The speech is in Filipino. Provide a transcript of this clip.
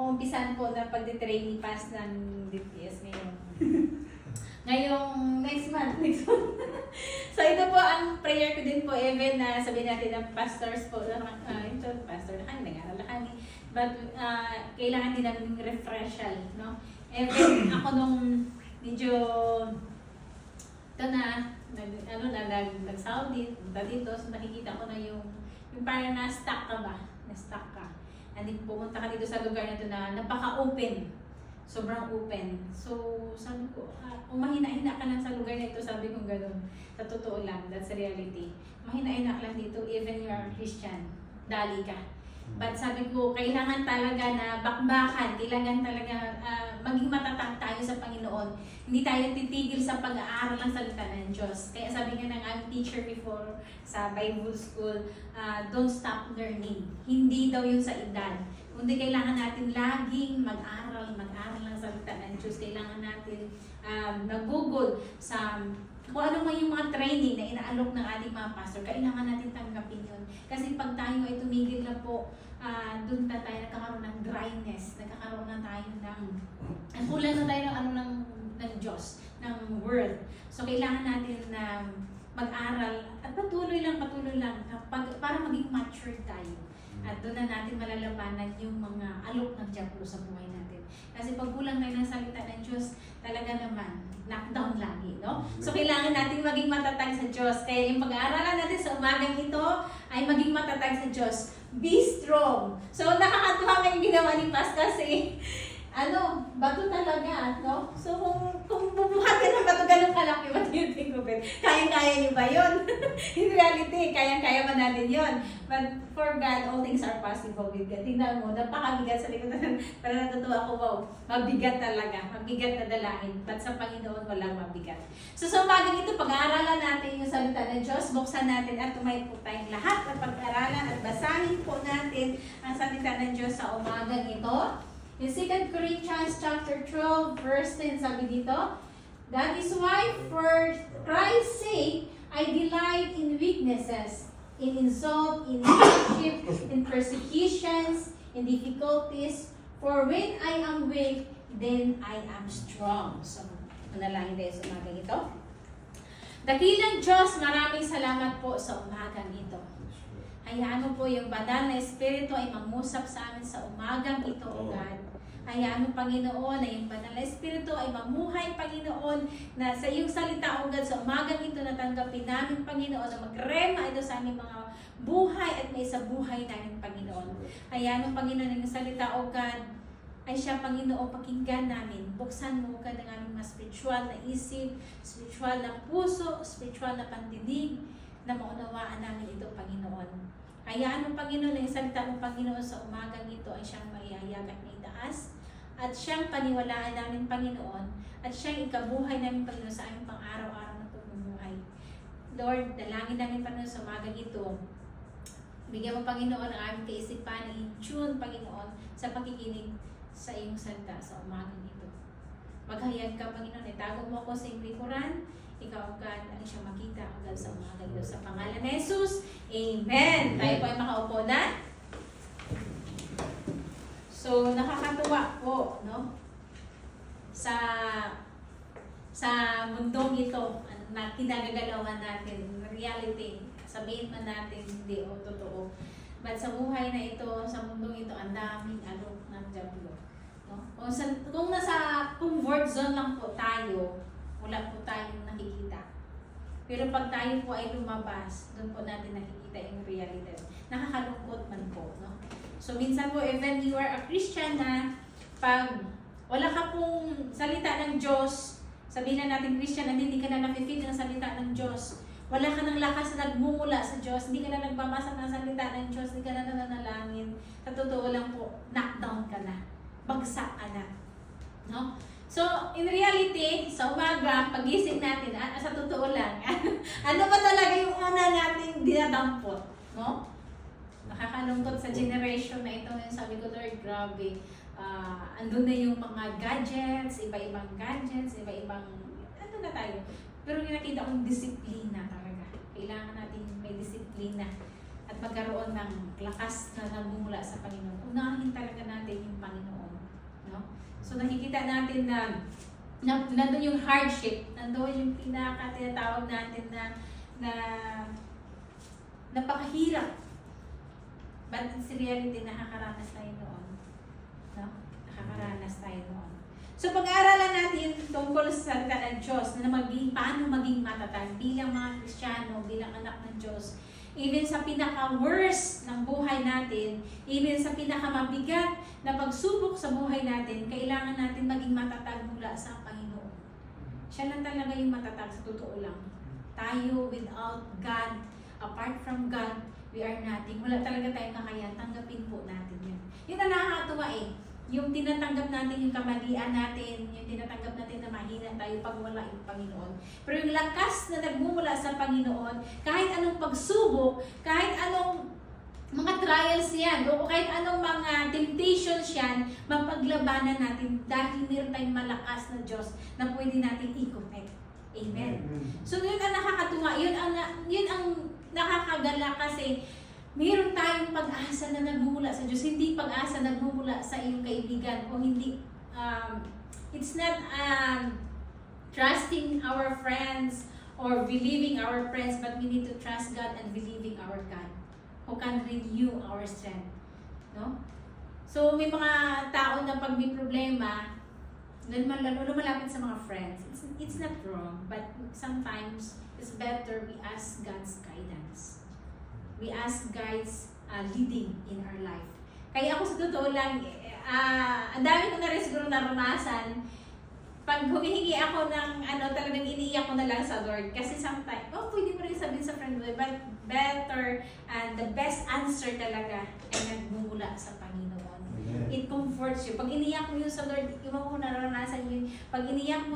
umpisan po na pagde-trainee pass ng DPS ngayon. Ngayong next month. So ito po ang prayer ko din po, even na sabihin natin ng pastors po, ito pastor na kami, nag-aaral na kami, but kailangan din namin ng refreshal, no? Even ako nung medyo ito na, nag-Saudi, dito, so nakikita ko na yung parang na-stuck ka ba? Na-stuck ka. And then pumunta ka dito sa lugar na ito na napaka-open. Sobrang open. So, sabi ko, kung mahina-hina ka lang sa lugar na ito, sabi ko gano'n. Sa totoo lang, that's the reality. Mahina-hina ka lang dito, even you are Christian. Dali ka. But sabi ko, kailangan talaga na bakbakan, kailangan talaga maging matatag tayo sa Panginoon. Hindi tayo titigil sa pag-aaral ng salita ng Diyos. Kaya sabi nga ng aming teacher before sa Bible school, don't stop learning. Hindi daw yun sa edad. Kundi kailangan natin laging mag-aral ng salita ng Diyos. Kailangan natin nag-google sa kung ano man yung mga training na inaalok ng ating mga pastor, kailangan natin tanggapin yun. Kasi pag tayo ay tumigil na po, doon na tayo nagkakaroon ng dryness, nagkakaroon na tayo ng, kulang na tayo ng Diyos, ng Word. So kailangan natin na mag-aral at patuloy lang para maging mature tayo. At doon na natin malalabanan yung mga alok ng diablo sa buhay natin. Kasi pag kulang tayo ng salita ng Diyos, talaga naman, knockdown lagi, no? So, kailangan natin maging matatag sa Diyos. Kaya yung pag-aaralan natin sa umagang ito ay maging matatag sa Diyos. Be strong. So, nakakatuwa nga yung ginawa ni Pas kasi, bato talaga, no? So, kung bubuhat ka ng bato, ganun kalaki, what do you think of it? Kayang-kaya niyo ba yun? In reality, kayang-kaya ba natin yun? But for God, all things are possible with God. Tingnan mo, napakabigat sa likod. Parang natutuwa ko, wow, mabigat talaga. Mabigat na dalangin. But sa Panginoon, walang mabigat. So, sa umagang ito, pag-aaralan natin yung salita ng Diyos, buksan natin at tumayo po tayong lahat at pag-aaralan at basahin po natin ang salita ng Diyos sa umagang ito. In 2 Corinthians chapter 12, verse 10, sabi dito, that is why for Christ's sake, I delight in weaknesses, in insult, in hardship, in persecutions, in difficulties. For when I am weak, then I am strong. So, manalangin tayo sa umagang ito. Dakilang Diyos, maraming salamat po sa umagang ito. Hayaan mo po yung banal na Espiritu ay mangusap sa amin sa umagang ito, O God. Hayaan mo, Panginoon, na yung banal na Espiritu ay mamuhay, Panginoon, na sa iyong salita, O God, sa umagang ito na tanggapin namin, Panginoon, na magrema ito sa aming mga buhay at may sa buhay namin, Panginoon. Hayaan mo, Panginoon, yung salita, O God, ay siya, Panginoon, pakinggan namin. Buksan mo, O God, ang aming mga spiritual na isip, spiritual na puso, spiritual na pandinig, na maunawaan namin ito, Panginoon. Hayaan mo, Panginoon, na yung salita mo, Panginoon, sa umagang ito ay siyang maihayag at maitaas, at siyang paniwalaan namin, Panginoon, at siyang ikabuhay namin, Panginoon, sa aming pang-araw-araw na pamumuhay. Lord, dalangin namin, Panginoon, sa umagang ito. Bigyan mo, Panginoon, ang aming kaisipan, in-tune, Panginoon, sa pakikinig sa iyong salita sa umagang ito. Maghayag ka, Panginoon, itago mo ako sa iyong likuran. Ikaw, God, ang siyang makita agad sa umagang ito. Sa pangalan ni Jesus, Amen. Tayo po ay makaupo na. So, nakakatuwa po, no? Sa mundong ito na kinagagalawan natin, reality, sabihin man natin hindi o totoo. But sa buhay na ito, sa mundong ito, ang daming alok ng diablo. No? Kung nasa comfort zone lang po tayo, wala po tayong nakikita. Pero pag tayo po ay lumabas, doon po natin nakikita yung reality. Nakakalungkot man po, no? So, minsan po, even you are a Christian na, pag wala ka pong salita ng Diyos, sabihin na natin Christian, na hindi ka na nafe-feel ng salita ng Diyos, wala ka ng lakas na nagmumula sa Diyos, hindi ka na nagbabasa ng salita ng Diyos, hindi ka na nananalangin, sa totoo lang po, knockdown ka na, bagsak ka na. No? So, in reality, sa umaga, pagising natin, sa totoo lang, ano ba talaga yung una nating dinadampot? No? Nakakalungkot sa generation na ito. Yung sabi ko, Lord, grabe. Andun na yung mga gadgets, iba-ibang gadgets, iba-ibang, ano na tayo. Pero nakita kong disiplina talaga. Kailangan natin may disiplina at magkaroon ng lakas na nagmumula sa Panginoon. Unahin talaga natin yung Panginoon. So nakikita natin na nandun yung hardship, nandun yung tinatawag natin na napakahirap. But in reality, nakakaranas tayo noon. No? Nakakaranas tayo noon. So pag-aaralan natin tungkol sa salita ng Diyos na paano maging matatag bilang mga Kristiyano, bilang anak ng Diyos. Even sa pinaka-worst ng buhay natin, even sa pinaka-mabigat na pagsubok sa buhay natin, kailangan natin maging matatag mula sa Panginoon. Siya lang talaga yung matatag, sa totoo lang. Tayo without God, apart from God, we are nothing. Wala talaga tayong kakayahan. Tanggapin po natin yun. Yun ang nakakatuwa eh. Yung tinatanggap natin yung kamalian natin, yung tinatanggap natin na mahina tayo pag wala yung Panginoon. Pero yung lakas na nagmumula sa Panginoon, kahit anong pagsubok, kahit anong mga trials yan, o kahit anong mga temptations yan, mapaglabanan natin dahil meron tayong malakas na Diyos na pwede natin i-connect. Amen. So yun ang nakakatuwa, yun ang nakakagala kasi meron tayong pag-asa na nagmumula sa Diyos. Hindi pag-asa nagmumula sa iyong kaibigan o hindi, it's not trusting our friends or believing our friends, but we need to trust God and believing our God who can renew our strength. No? So may mga tao na pag may problema, lumalapit sa mga friends. It's not wrong, but sometimes it's better we ask God's guidance. We ask God's leading in our life. Kaya ako sa totoo lang, ang dami ko na rin siguro naranasan. Pag humihingi ako ng talagang iniiyak ko na lang sa Lord. Kasi sometimes, pwede mo rin sabihin sa friend mo, but better and the best answer talaga ay nagmumula sa Panginoon. It comforts you. Pag iniyak mo yun sa Lord, iwan mo naranasan yun. Pag iniyak mo